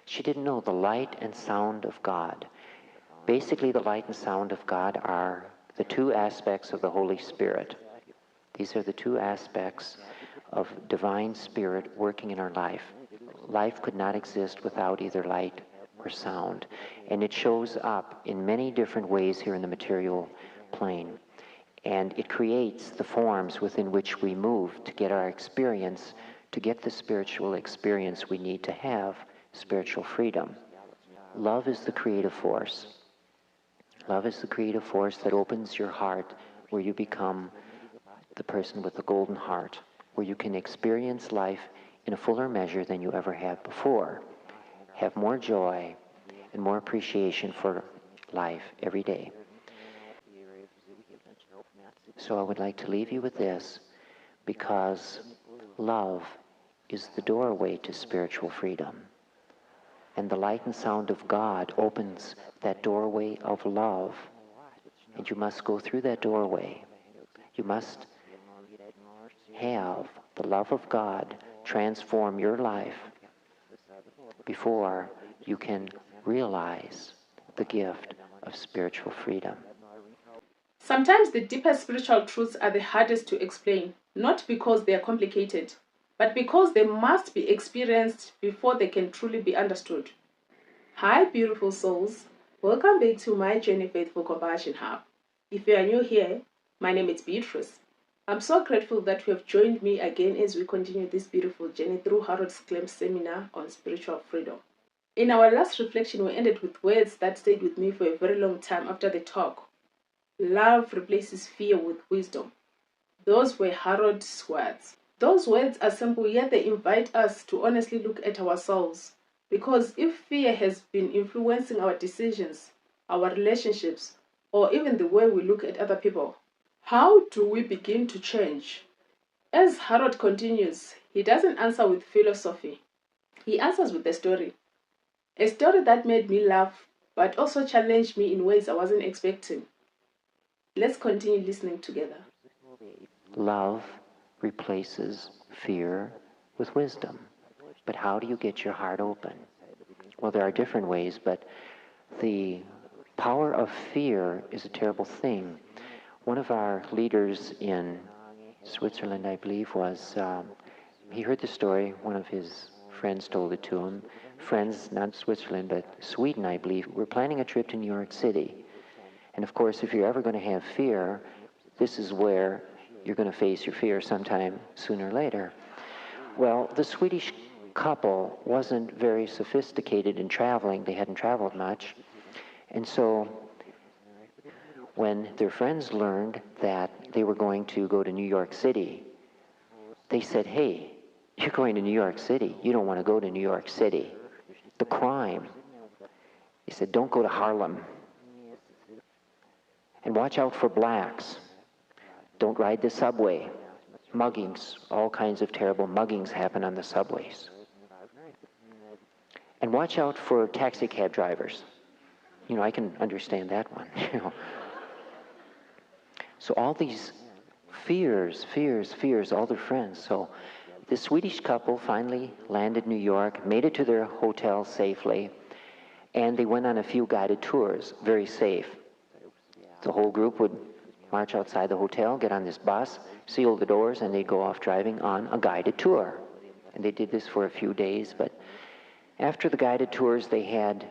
She didn't know the light and sound of God. Basically, the light and sound of God are the two aspects of the Holy Spirit. These are the two aspects of divine spirit working in our life. Life could not exist without either light or sound. And it shows up in many different ways here in the material plane. And it creates the forms within which we move to get our experience, to get the spiritual experience we need to have spiritual freedom. Love is the creative force. Love is the creative force that opens your heart, where you become the person with the golden heart, where you can experience life in a fuller measure than you ever have before. Have more joy and more appreciation for life every day. So I would like to leave you with this, because love is the doorway to spiritual freedom. And the light and sound of God opens that doorway of love. And you must go through that doorway. You must have the love of God transform your life before you can realize the gift of spiritual freedom. Sometimes the deepest spiritual truths are the hardest to explain, not because they are complicated, but because they must be experienced before they can truly be understood. Hi, beautiful souls. Welcome back to my Journey Faithful Compassion Hub. If you are new here, my name is Beatrice. I'm so grateful that you have joined me again as we continue this beautiful journey through Harold Klemp's seminar on spiritual freedom. In our last reflection, we ended with words that stayed with me for a very long time after the talk. Love replaces fear with wisdom. Those were Harold's words. Those words are simple, yet they invite us to honestly look at ourselves. Because if fear has been influencing our decisions, our relationships, or even the way we look at other people, how do we begin to change? As Harold continues, he doesn't answer with philosophy. He answers with a story. A story that made me laugh, but also challenged me in ways I wasn't expecting. Let's continue listening together. Love replaces fear with wisdom. But how do you get your heart open? Well, there are different ways, but the power of fear is a terrible thing. One of our leaders in Switzerland, I believe, he heard the story. One of his friends told it to him. Friends, not Switzerland, but Sweden, I believe, were planning a trip to New York City. And of course, if you're ever going to have fear, this is where you're going to face your fear sometime sooner or later. Well, the Swedish couple wasn't very sophisticated in traveling. They hadn't traveled much. And so when their friends learned that they were going to go to New York City, they said, "Hey, you're going to New York City. You don't want to go to New York City. The crime." He said, "Don't go to Harlem. And watch out for blacks. Don't ride the subway. Muggings, all kinds of terrible muggings happen on the subways. And watch out for taxi cab drivers." You know, I can understand that one. So all these fears, all their friends. So the Swedish couple finally landed in New York, made it to their hotel safely, and they went on a few guided tours, very safe. The whole group would march outside the hotel, get on this bus, seal the doors, and they'd go off driving on a guided tour. And they did this for a few days, but after the guided tours, they had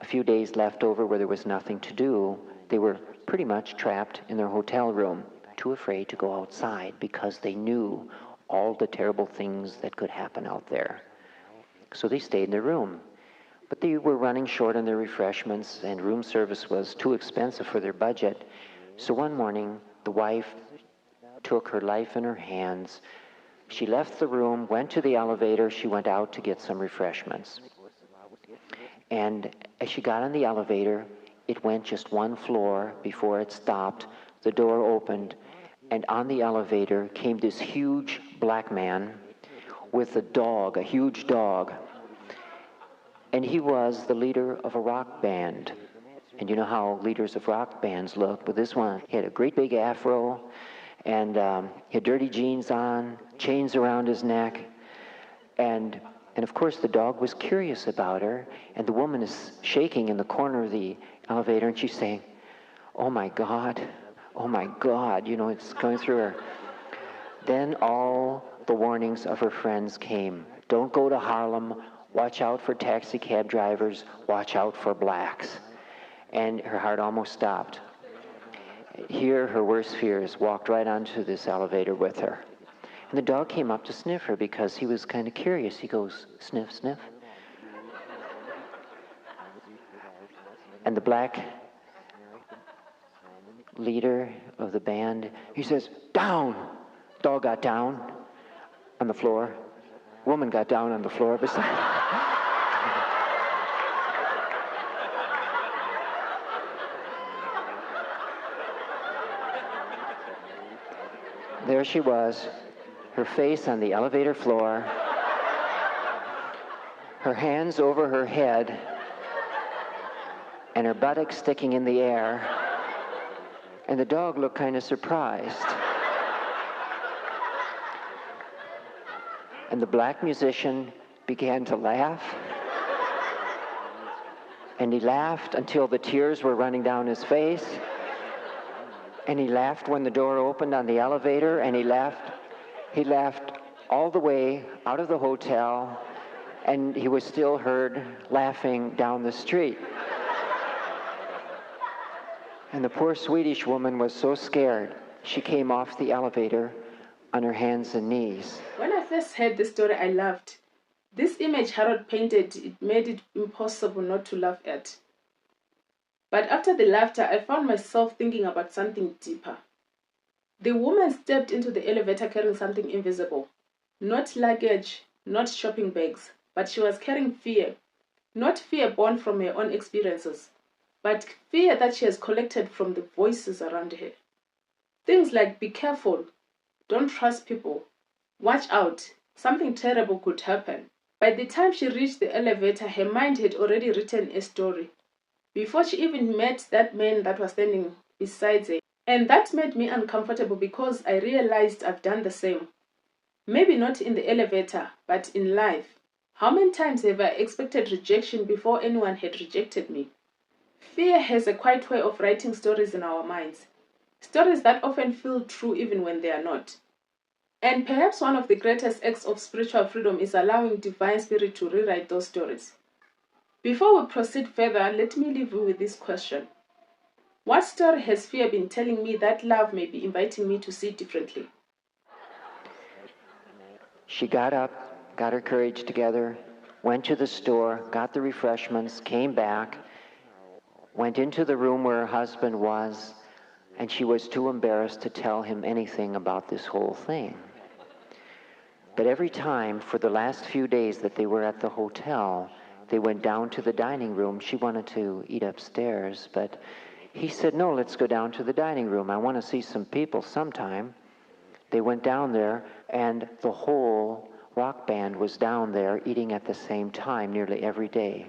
a few days left over where there was nothing to do. They were pretty much trapped in their hotel room, too afraid to go outside because they knew all the terrible things that could happen out there. So they stayed in their room. But they were running short on their refreshments, and room service was too expensive for their budget. So one morning, the wife took her life in her hands. She left the room, went to the elevator. She went out to get some refreshments. And as she got on the elevator, it went just one floor before it stopped. The door opened, and on the elevator came this huge black man with a dog, a huge dog. And he was the leader of a rock band. And you know how leaders of rock bands look, but this one, he had a great big afro, and he had dirty jeans on, chains around his neck, and And of course, the dog was curious about her, and the woman is shaking in the corner of the elevator, and she's saying, oh my God, it's going through her. Then all the warnings of her friends came. Don't go to Harlem, watch out for taxi cab drivers, watch out for blacks. And her heart almost stopped. Here, her worst fears walked right onto this elevator with her. And the dog came up to sniff her because he was kind of curious. He goes, sniff, sniff. And the black leader of the band, he says, down. Dog got down on the floor. Woman got down on the floor beside. There she was, her face on the elevator floor, her hands over her head, and her buttocks sticking in the air, and the dog looked kind of surprised. And the black musician began to laugh, and he laughed until the tears were running down his face, and he laughed when the door opened on the elevator, and he laughed all the way out of the hotel, and he was still heard laughing down the street. And the poor Swedish woman was so scared, she came off the elevator on her hands and knees. When I first heard this story, I laughed. This image Harold painted, it made it impossible not to laugh at. But after the laughter, I found myself thinking about something deeper. The woman stepped into the elevator carrying something invisible. Not luggage, not shopping bags, but she was carrying fear. Not fear born from her own experiences, but fear that she has collected from the voices around her. Things like, be careful, don't trust people, watch out, something terrible could happen. By the time she reached the elevator, her mind had already written a story. Before she even met that man that was standing beside her. And that made me uncomfortable because I realized I've done the same. Maybe not in the elevator, but in life. How many times have I expected rejection before anyone had rejected me? Fear has a quiet way of writing stories in our minds. Stories that often feel true even when they are not. And perhaps one of the greatest acts of spiritual freedom is allowing divine spirit to rewrite those stories. Before we proceed further, let me leave you with this question. What story has fear been telling me that love may be inviting me to see differently? She got up, got her courage together, went to the store, got the refreshments, came back, went into the room where her husband was, and she was too embarrassed to tell him anything about this whole thing. But every time, for the last few days that they were at the hotel, they went down to the dining room. She wanted to eat upstairs, but he said, no, let's go down to the dining room. I want to see some people sometime. They went down there, and the whole rock band was down there eating at the same time nearly every day.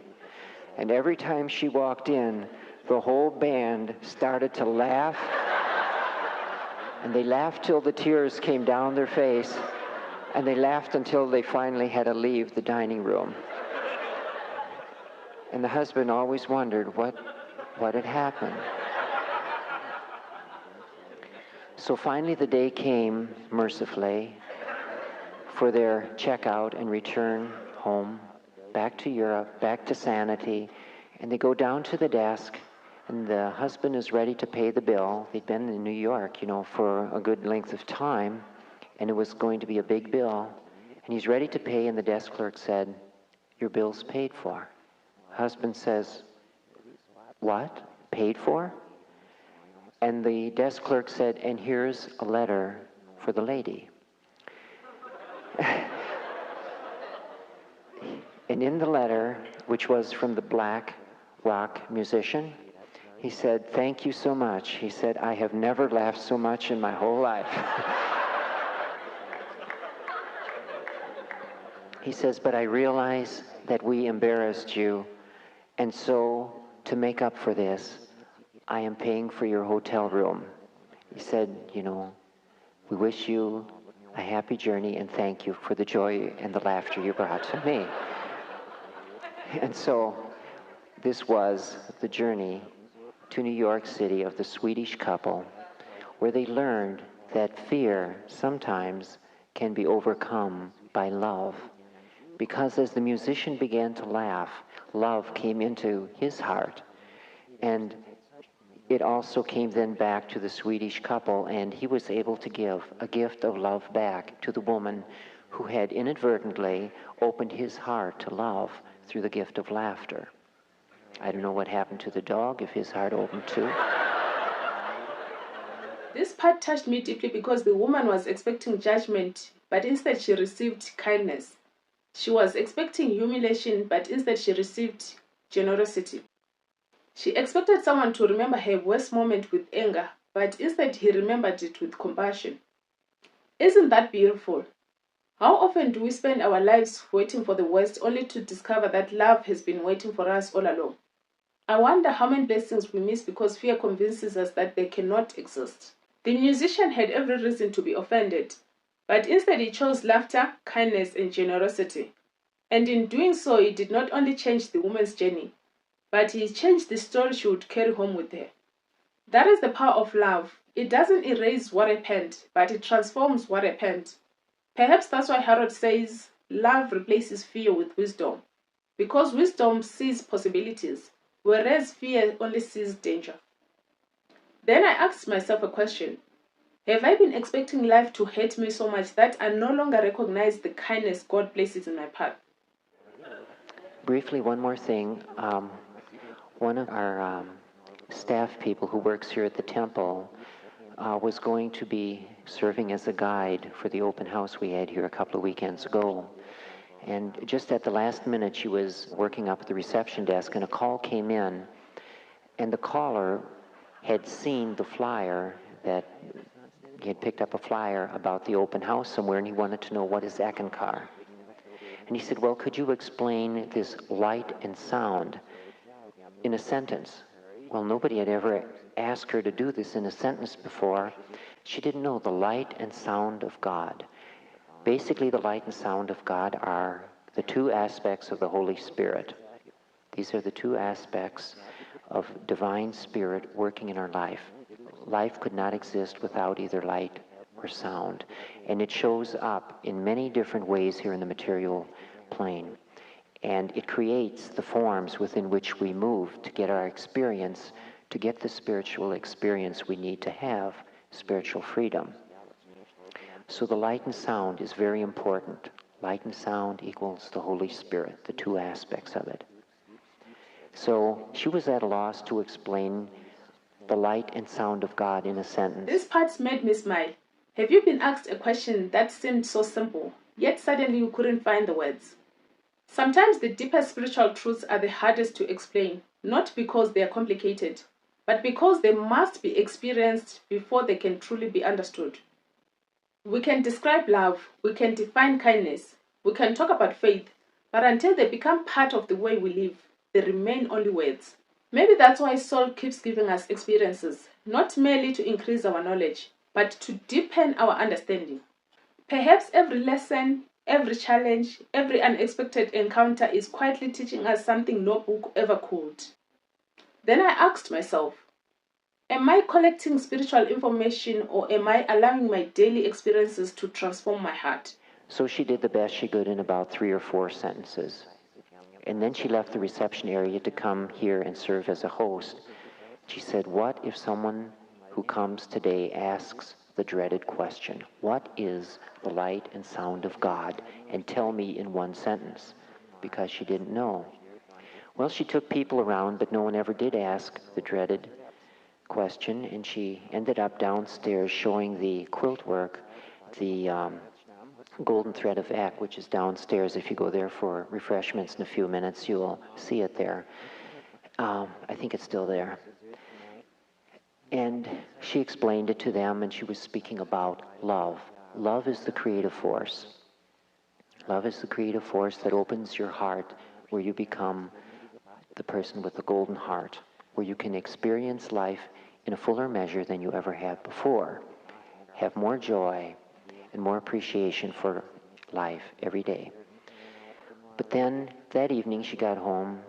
And every time she walked in, the whole band started to laugh, and they laughed till the tears came down their face, and they laughed until they finally had to leave the dining room. And the husband always wondered what had happened. So finally the day came, mercifully, for their checkout and return home, back to Europe, back to sanity, and they go down to the desk, and the husband is ready to pay the bill. They'd been in New York, for a good length of time, and it was going to be a big bill, and he's ready to pay, and the desk clerk said, your bill's paid for. Husband says, what? Paid for? And the desk clerk said, and here's a letter for the lady. And in the letter, which was from the black rock musician, he said, thank you so much. He said, I have never laughed so much in my whole life. He says, but I realize that we embarrassed you, and so to make up for this, I am paying for your hotel room. He said, we wish you a happy journey, and thank you for the joy and the laughter you brought to me. And so this was the journey to New York City of the Swedish couple, where they learned that fear sometimes can be overcome by love. Because as the musician began to laugh, love came into his heart. And it also came then back to the Swedish couple, and he was able to give a gift of love back to the woman who had inadvertently opened his heart to love through the gift of laughter. I don't know what happened to the dog, if his heart opened too. This part touched me deeply because the woman was expecting judgment, but instead she received kindness. She was expecting humiliation, but instead she received generosity. She expected someone to remember her worst moment with anger, but instead he remembered it with compassion. Isn't that beautiful? How often do we spend our lives waiting for the worst only to discover that love has been waiting for us all along? I wonder how many blessings we miss because fear convinces us that they cannot exist. The musician had every reason to be offended, but instead he chose laughter, kindness, and generosity. And in doing so, he did not only change the woman's journey, but he changed the story she would carry home with her. That is the power of love. It doesn't erase what happened, but it transforms what happened. Perhaps that's why Harold says love replaces fear with wisdom, because wisdom sees possibilities, whereas fear only sees danger. Then I asked myself a question. Have I been expecting life to hate me so much that I no longer recognize the kindness God places in my path? Briefly, one more thing. One of our staff people who works here at the temple was going to be serving as a guide for the open house we had here a couple of weekends ago. And just at the last minute, she was working up at the reception desk, and a call came in, and the caller had seen the flyer that he had picked up a flyer about the open house somewhere, and he wanted to know what is Ekankar. And he said, well, could you explain this light and sound in a sentence? Well, nobody had ever asked her to do this in a sentence before. She didn't know the light and sound of God. Basically, the light and sound of God are the two aspects of the Holy Spirit. These are the two aspects of divine spirit working in our life. Life could not exist without either light or sound. And it shows up in many different ways here in the material plane. And it creates the forms within which we move to get our experience, to get the spiritual experience we need to have spiritual freedom. So the light and sound is very important. Light and sound equals the Holy Spirit, the two aspects of it. So she was at a loss to explain the light and sound of God in a sentence. This part made me smile. Have you been asked a question that seemed so simple, yet suddenly you couldn't find the words? Sometimes the deepest spiritual truths are the hardest to explain, not because they are complicated, but because they must be experienced before they can truly be understood. We can describe love, we can define kindness, we can talk about faith, but until they become part of the way we live, they remain only words. Maybe that's why Soul keeps giving us experiences, not merely to increase our knowledge, but to deepen our understanding. Perhaps every lesson, every challenge, every unexpected encounter is quietly teaching us something no book ever could. Then I asked myself, am I collecting spiritual information or am I allowing my daily experiences to transform my heart? So she did the best she could in about 3 or 4 sentences. And then she left the reception area to come here and serve as a host. She said, what if someone who comes today asks the dreaded question, what is the light and sound of God? And tell me in 1 sentence, because she didn't know. Well, she took people around, but no one ever did ask the dreaded question, and she ended up downstairs showing the quilt work, the golden thread of Ek, which is downstairs. If you go there for refreshments in a few minutes, you'll see it there. I think it's still there. And she explained it to them, and she was speaking about love. Love is the creative force. Love is the creative force that opens your heart, where you become the person with the golden heart, where you can experience life in a fuller measure than you ever have before. Have more joy, and more appreciation for life every day. But then that evening she got home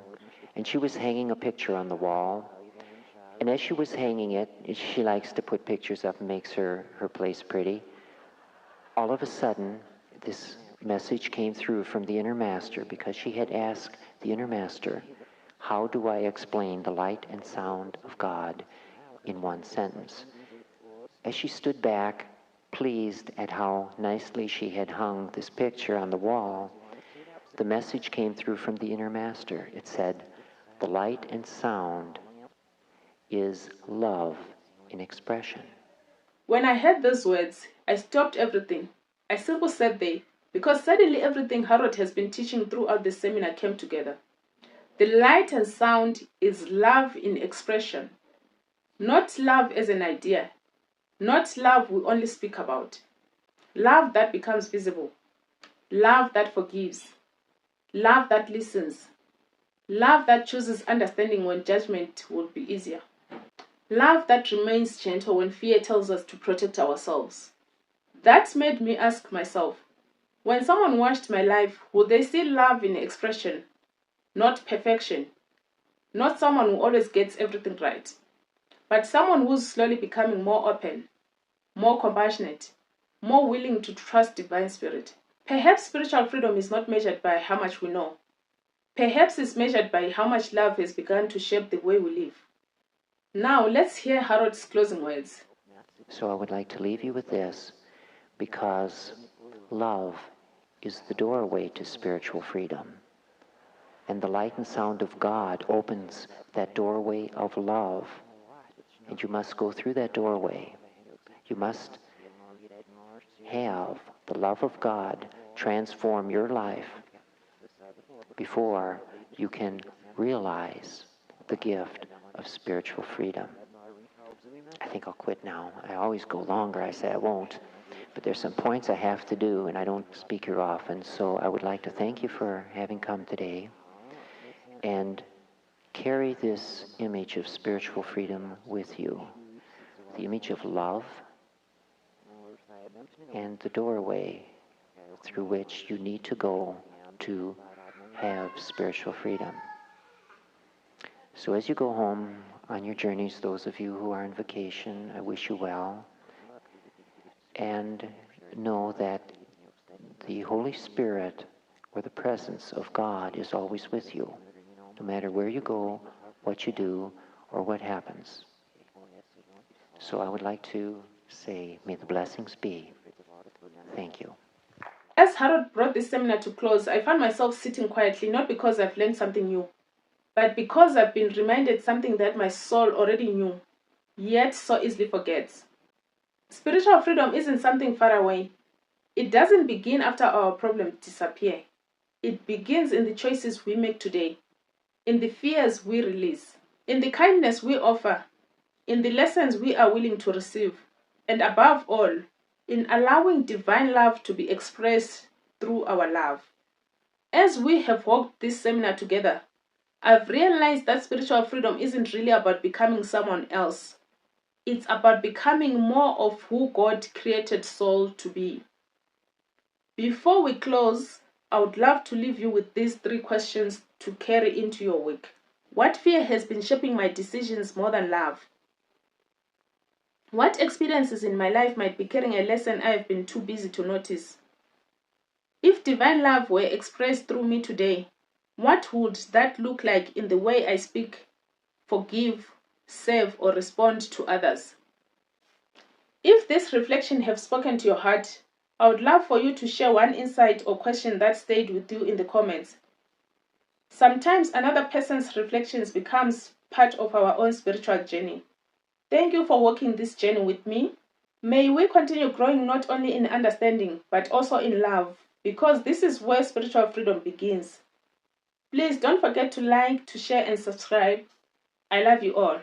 and she was hanging a picture on the wall. And as she was hanging it, she likes to put pictures up and makes her place pretty. All of a sudden, this message came through from the inner master because she had asked the inner master, how do I explain the light and sound of God in one sentence? As she stood back, pleased at how nicely she had hung this picture on the wall, the message came through from the inner master. It said, the light and sound is love in expression. When I heard those words, I stopped everything. I simply sat there because suddenly everything Harold has been teaching throughout the seminar came together. The light and sound is love in expression, not love as an idea, not love we only speak about. Love that becomes visible, love that forgives, love that listens, love that chooses understanding when judgment would be easier. Love that remains gentle when fear tells us to protect ourselves. That made me ask myself, when someone watched my life, would they see love in expression, not perfection, not someone who always gets everything right, but someone who's slowly becoming more open, more compassionate, more willing to trust divine spirit? Perhaps spiritual freedom is not measured by how much we know. Perhaps it's measured by how much love has begun to shape the way we live. Now, let's hear Harold's closing words. So I would like to leave you with this, because love is the doorway to spiritual freedom. And the light and sound of God opens that doorway of love. And you must go through that doorway. You must have the love of God transform your life before you can realize the gift of spiritual freedom. I think I'll quit now. I always go longer. I say I won't. But there's some points I have to do, and I don't speak here often. So I would like to thank you for having come today and carry this image of spiritual freedom with you. The image of love and the doorway through which you need to go to have spiritual freedom. So as you go home on your journeys, those of you who are on vacation, I wish you well. And know that the Holy Spirit, or the presence of God, is always with you, no matter where you go, what you do, or what happens. So I would like to say, may the blessings be. Thank you. As Harold brought this seminar to close, I found myself sitting quietly, not because I've learned something new, but because I've been reminded something that my soul already knew, yet so easily forgets. Spiritual freedom isn't something far away. It doesn't begin after our problems disappear. It begins in the choices we make today, in the fears we release, in the kindness we offer, in the lessons we are willing to receive, and above all, in allowing divine love to be expressed through our love. As we have walked this seminar together, I've realized that spiritual freedom isn't really about becoming someone else. It's about becoming more of who God created soul to be. Before we close, I would love to leave you with these 3 questions to carry into your week. What fear has been shaping my decisions more than love? What experiences in my life might be carrying a lesson I have been too busy to notice? If divine love were expressed through me today, what would that look like in the way I speak, forgive, serve, or respond to others? If this reflection have spoken to your heart, I would love for you to share one insight or question that stayed with you in the comments. Sometimes another person's reflections becomes part of our own spiritual journey. Thank you for walking this journey with me. May we continue growing not only in understanding, but also in love, because this is where spiritual freedom begins. Please don't forget to like, to share, and subscribe. I love you all.